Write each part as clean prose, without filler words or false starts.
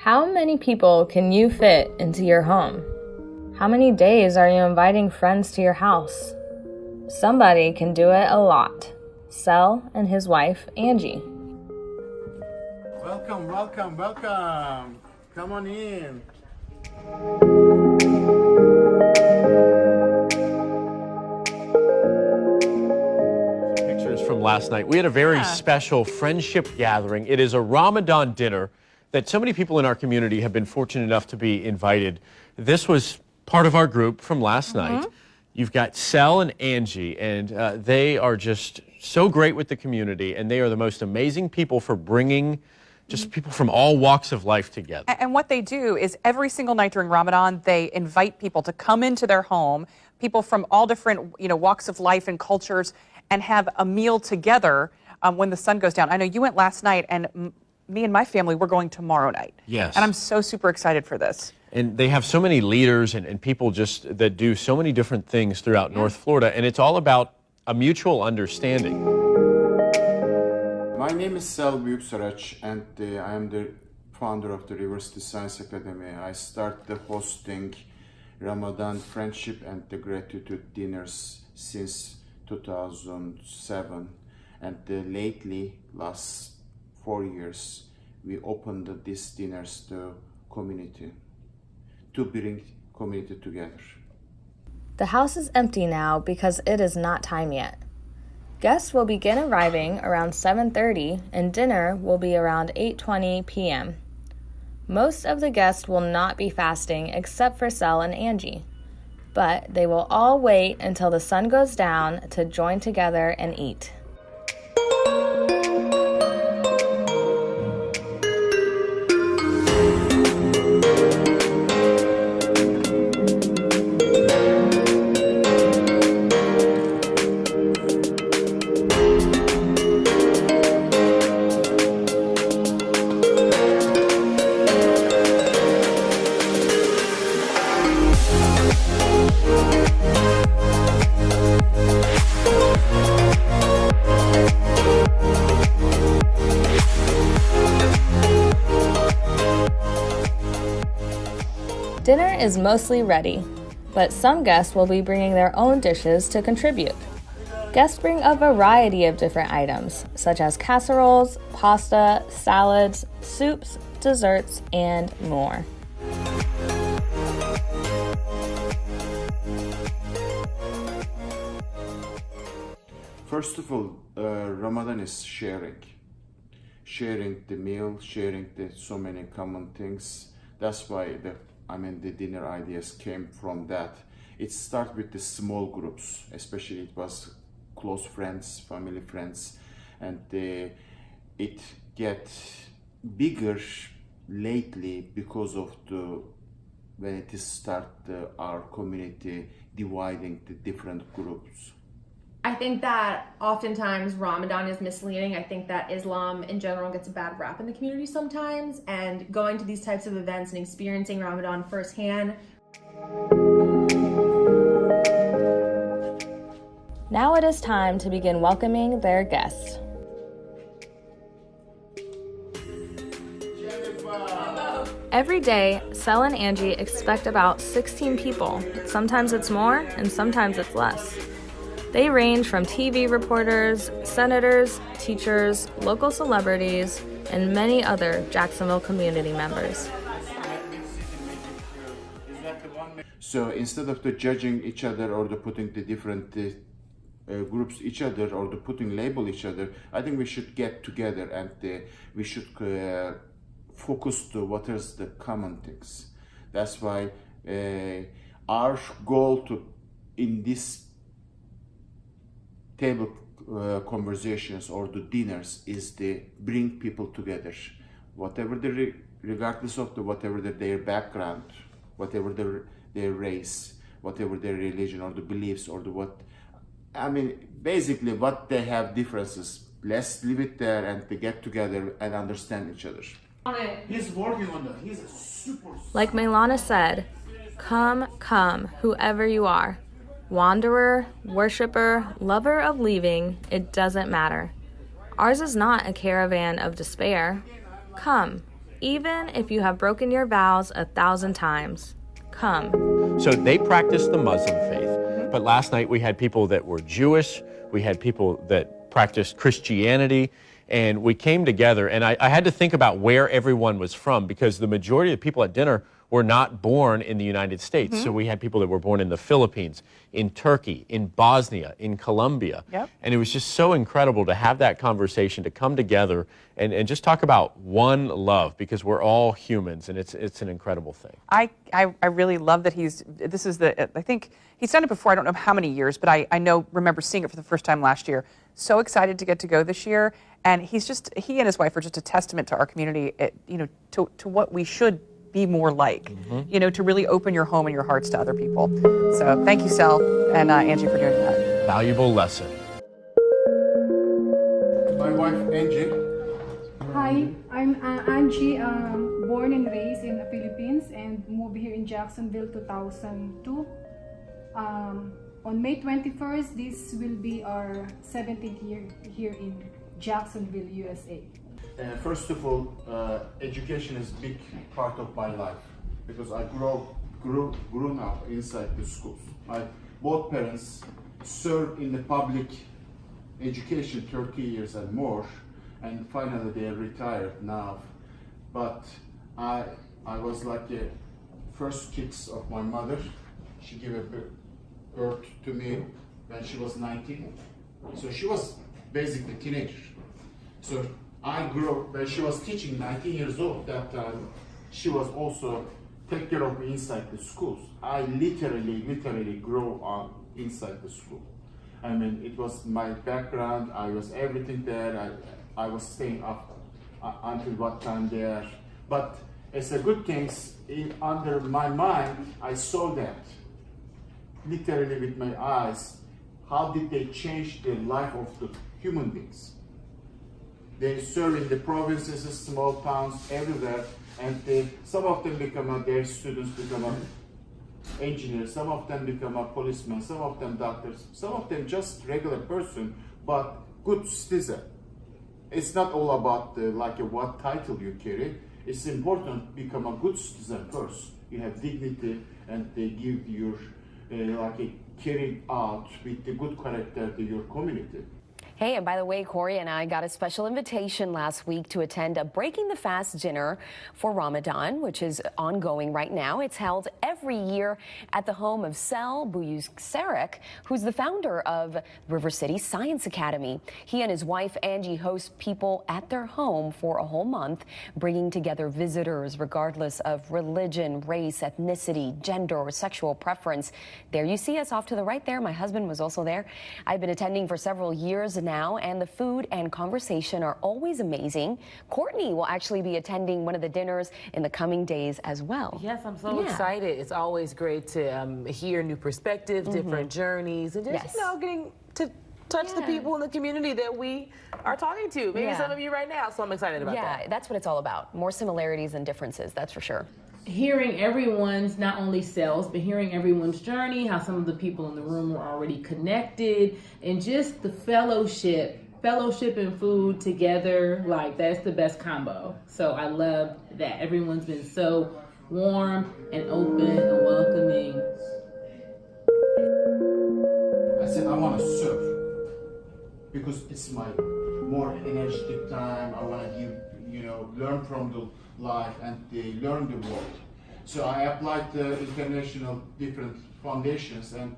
How many people can you fit into your home? How many days are you inviting friends to your house? Somebody can do it a lot. Sel and his wife, Angie. Welcome, welcome, welcome. Come on in. Pictures from last night. We had a very special friendship gathering. It is a Ramadan dinner that so many people in our community have been fortunate enough to be invited. This was part of our group from last night. You've got Sel and Angie, and they are just so great with the community, and they are the most amazing people for bringing just people from all walks of life together. And what they do is every single night during Ramadan, they invite people to come into their home, people from all different walks of life and cultures, and have a meal together when the sun goes down. I know you went last night, and me and my family, we're going tomorrow night. Yes. And I'm so super excited for this. And they have so many leaders and people just that do so many different things throughout North Florida, and it's all about a mutual understanding. My name is Sel Büyüksaraç, and I am the founder of the University Science Academy. I started hosting Ramadan friendship and the gratitude dinners since 2007, and lately, last 4 years, we opened these dinners to community, to bring community together. The house is empty now because it is not time yet. Guests will begin arriving around 7:30 and dinner will be around 8:20 p.m. Most of the guests will not be fasting except for Sel and Angie, but they will all wait until the sun goes down to join together and eat. Dinner is mostly ready, but some guests will be bringing their own dishes to contribute. Guests bring a variety of different items, such as casseroles, pasta, salads, soups, desserts, and more. First of all, Ramadan is sharing the meal, sharing the so many common things. That's why the dinner ideas came from that. It started with the small groups, especially it was close friends, family friends, and it gets bigger lately because of when it our community dividing the different groups. I think that oftentimes Ramadan is misleading. I think that Islam in general gets a bad rap in the community sometimes, and going to these types of events and experiencing Ramadan firsthand. Now it is time to begin welcoming their guests. Every day, Sel and Angie expect about 16 people. Sometimes it's more and sometimes it's less. They range from TV reporters, senators, teachers, local celebrities, and many other Jacksonville community members. So instead of judging each other or putting the different groups each other or putting label each other, I think we should get together and we should focus to what is the common things. That's why our goal in this table conversations or the dinners is to bring people together, whatever regardless of whatever their background, whatever their race, whatever their religion or the beliefs or basically what they have differences. Let's leave it there and to get together and understand each other. He's working on that. He's a super. Like Maylana said, come, whoever you are. Wanderer, worshiper, lover of leaving, it doesn't matter. Ours is not a caravan of despair. Come, even if you have broken your vows 1,000 times. Come. So they practice the Muslim faith, but last night we had people that were Jewish, we had people that practiced Christianity, and we came together, and I had to think about where everyone was from, because the majority of the people at dinner were not born in the United States. So we had people that were born in the Philippines, in Turkey, in Bosnia, in Colombia. Yep. And it was just so incredible to have that conversation, to come together and just talk about one love, because we're all humans, and it's an incredible thing. I really love that I think he's done it before, I don't know how many years, but I remember seeing it for the first time last year. So excited to get to go this year. And he and his wife are just a testament to our community, to what we should be more like, to really open your home and your hearts to other people. So thank you, Sel and Angie, for doing that. Valuable lesson. My wife, Angie. Hi, I'm Angie, born and raised in the Philippines and moved here in Jacksonville 2002. On May 21st, this will be our 17th year here in Jacksonville, USA. First of all, education is a big part of my life because I grew up inside the schools. Both parents served in the public education 30 years and more, and finally they are retired now. But I was like the first kids of my mother. She gave birth to me when she was 19, so she was basically teenager. So I grew up when she was teaching, 19 years old. That time she was also take care of me inside the schools. I literally grew up inside the school. I mean, it was my background. I was everything there. I was staying up until what time there. But it's a good thing. Under my mind, I saw that literally with my eyes. How did they change the life of the human beings? They serve in the provinces, small towns, everywhere, and some of them their students become engineers, some of them become a policeman, some of them doctors, some of them just regular person, but good citizen. It's not all about what title you carry. It's important to become a good citizen first. You have dignity, and they give your carrying out with the good character to your community. Hey, and by the way, Corey and I got a special invitation last week to attend a Breaking the Fast dinner for Ramadan, which is ongoing right now. It's held every year at the home of Sel Buyuk-Sarek, who's the founder of River City Science Academy. He and his wife, Angie, host people at their home for a whole month, bringing together visitors regardless of religion, race, ethnicity, gender, or sexual preference. There you see us off to the right there. My husband was also there. I've been attending for several years now, and the food and conversation are always amazing. Courtney will actually be attending one of the dinners in the coming days as well. Yes, I'm so excited. It's always great to hear new perspectives, different journeys, and just, getting to touch the people in the community that we are talking to. Maybe some of you right now, so I'm excited about that. Yeah, that's what it's all about. More similarities than differences, that's for sure. Hearing everyone's, not only selves, but hearing everyone's journey, how some of the people in the room were already connected, and just the fellowship and food together, that's the best combo. So I love that. Everyone's been so warm and open and welcoming. I said, I want to serve because it's my more energetic time. I want to give, learn from the life and learn the world. So I applied to international different foundations, and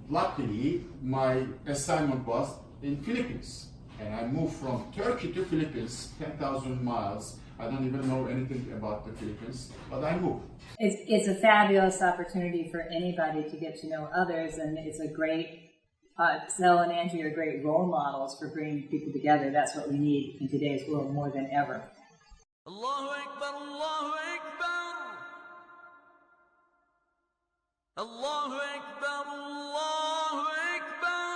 luckily my assignment was in Philippines. And I moved from Turkey to Philippines, 10,000 miles. I don't even know anything about the Philippines, but I moved. It's a fabulous opportunity for anybody to get to know others, and it's a great, Sel and Angie are great role models for bringing people together. That's what we need in today's world more than ever. Allahu Akbar, Allahu Akbar. Allahu Akbar, Allahu Akbar.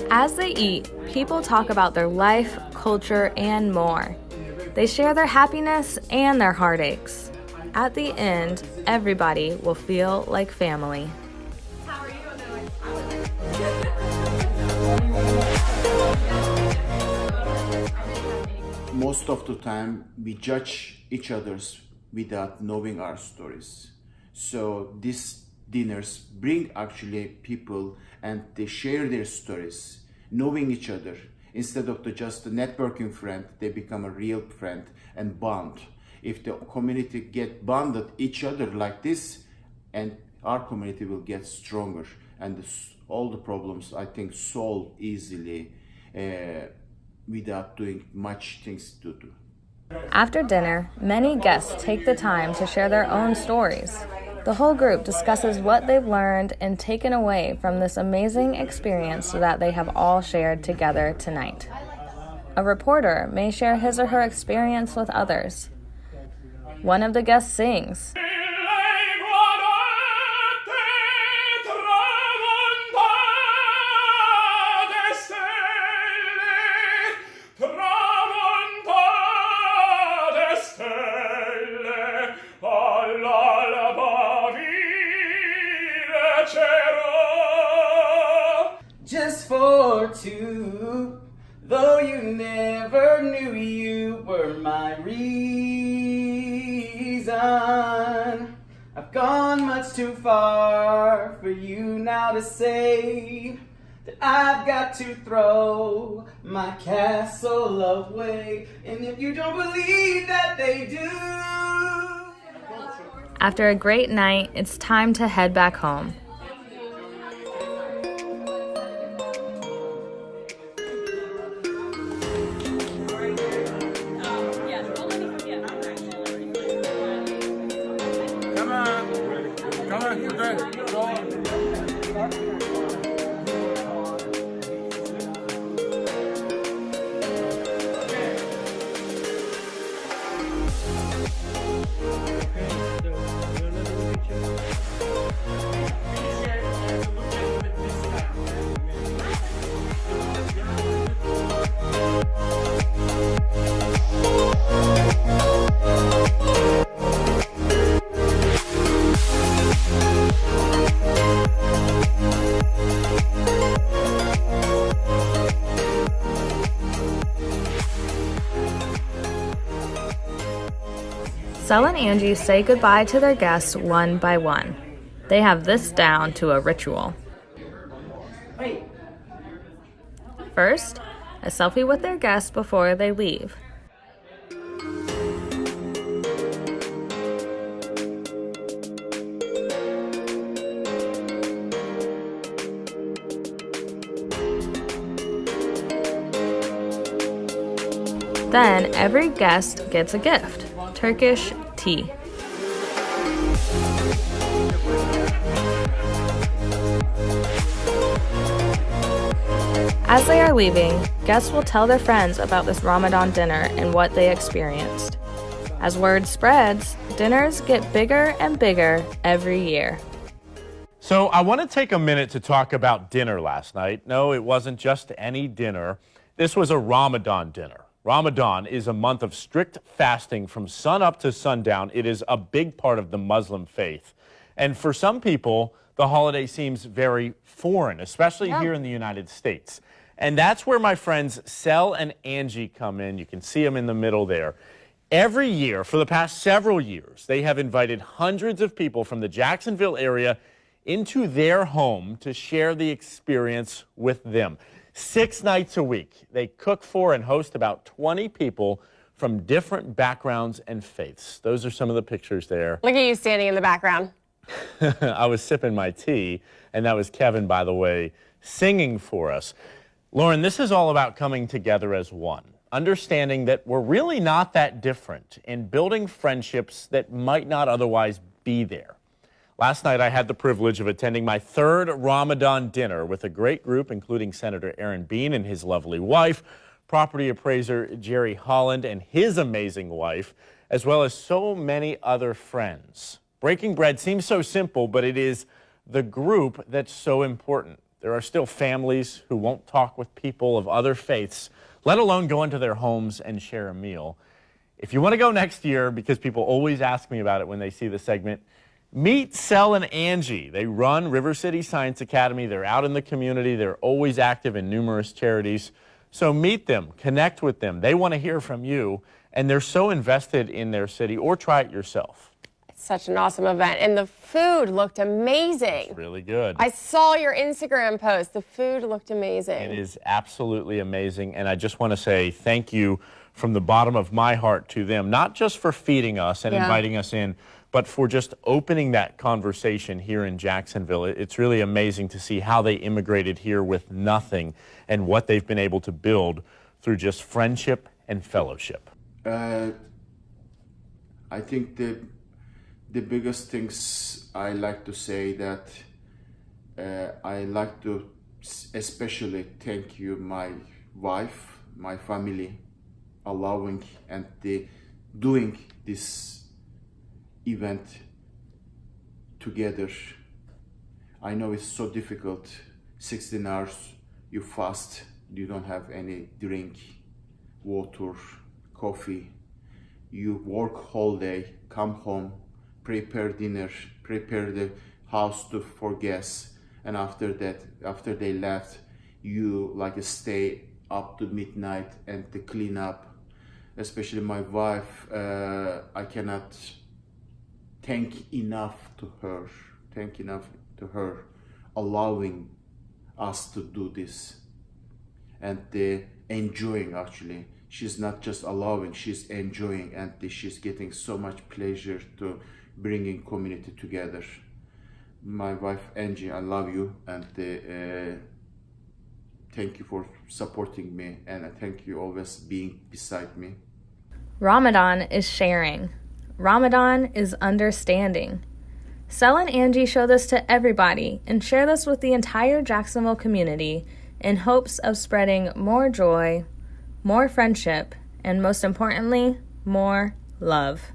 As they eat, people talk about their life, culture, and more. They share their happiness and their heartaches. At the end, everybody will feel like family. Most of the time, we judge each other's without knowing our stories. So these dinners bring actually people and they share their stories, knowing each other. Instead of just a networking friend, they become a real friend and bond. If the community get bonded each other like this, and our community will get stronger, and all the problems, I think, solve easily without doing much things to do. After dinner, many guests take the time to share their own stories. The whole group discusses what they've learned and taken away from this amazing experience that they have all shared together tonight. A reporter may share his or her experience with others. One of the guests sings. Just for two, though you never knew you were my reason. I've gone much too far for you now to say that I've got to throw my castle away. And if you don't believe that they do. After a great night, it's time to head back home. Sel and Angie say goodbye to their guests one by one. They have this down to a ritual. First, a selfie with their guests before they leave. Then every guest gets a gift. Turkish tea. As they are leaving, guests will tell their friends about this Ramadan dinner and what they experienced. As word spreads, dinners get bigger and bigger every year. So I want to take a minute to talk about dinner last night. No, it wasn't just any dinner. This was a Ramadan dinner. Ramadan is a month of strict fasting from sun up to sundown. It is a big part of the Muslim faith. And for some people, the holiday seems very foreign, especially here in the United States. And that's where my friends Sel and Angie come in. You can see them in the middle there. Every year, for the past several years, they have invited hundreds of people from the Jacksonville area into their home to share the experience with them. 6 nights a week, they cook for and host about 20 people from different backgrounds and faiths. Those are some of the pictures there. Look at you standing in the background. I was sipping my tea, and that was Kevin, by the way, singing for us. Lauren, this is all about coming together as one, understanding that we're really not that different in building friendships that might not otherwise be there. Last night, I had the privilege of attending my 3rd Ramadan dinner with a great group, including Senator Aaron Bean and his lovely wife, property appraiser Jerry Holland and his amazing wife, as well as so many other friends. Breaking bread seems so simple, but it is the group that's so important. There are still families who won't talk with people of other faiths, let alone go into their homes and share a meal. If you want to go next year, because people always ask me about it when they see the segment, meet Sel and Angie. They run River City Science Academy. They're out in the community. They're always active in numerous charities. So meet them, connect with them. They want to hear from you, and they're so invested in their city. Or try it yourself. It's such an awesome event, and the food looked amazing. It's really good. I saw your Instagram post. The food looked amazing. It is absolutely amazing, and I just want to say thank you from the bottom of my heart to them, not just for feeding us and inviting us in, but for just opening that conversation here in Jacksonville. It's really amazing to see how they immigrated here with nothing and what they've been able to build through just friendship and fellowship. I think the biggest things I like to say that I like to especially thank you, my wife, my family, allowing and doing this event together. I know it's so difficult. 16 hours you fast, you don't have any drink, water, coffee. You work whole day, come home, prepare dinner, prepare the house for guests, and after that, after they left, you like stay up to midnight and to clean up. Especially my wife, I cannot thank enough to her, allowing us to do this and enjoying. Actually, she's not just allowing, she's enjoying, and she's getting so much pleasure to bringing community together. My wife Angie, I love you, and thank you for supporting me, and I thank you always being beside me. Ramadan is sharing. Ramadan is understanding. Sel and Angie show this to everybody and share this with the entire Jacksonville community in hopes of spreading more joy, more friendship, and most importantly, more love.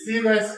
See you guys.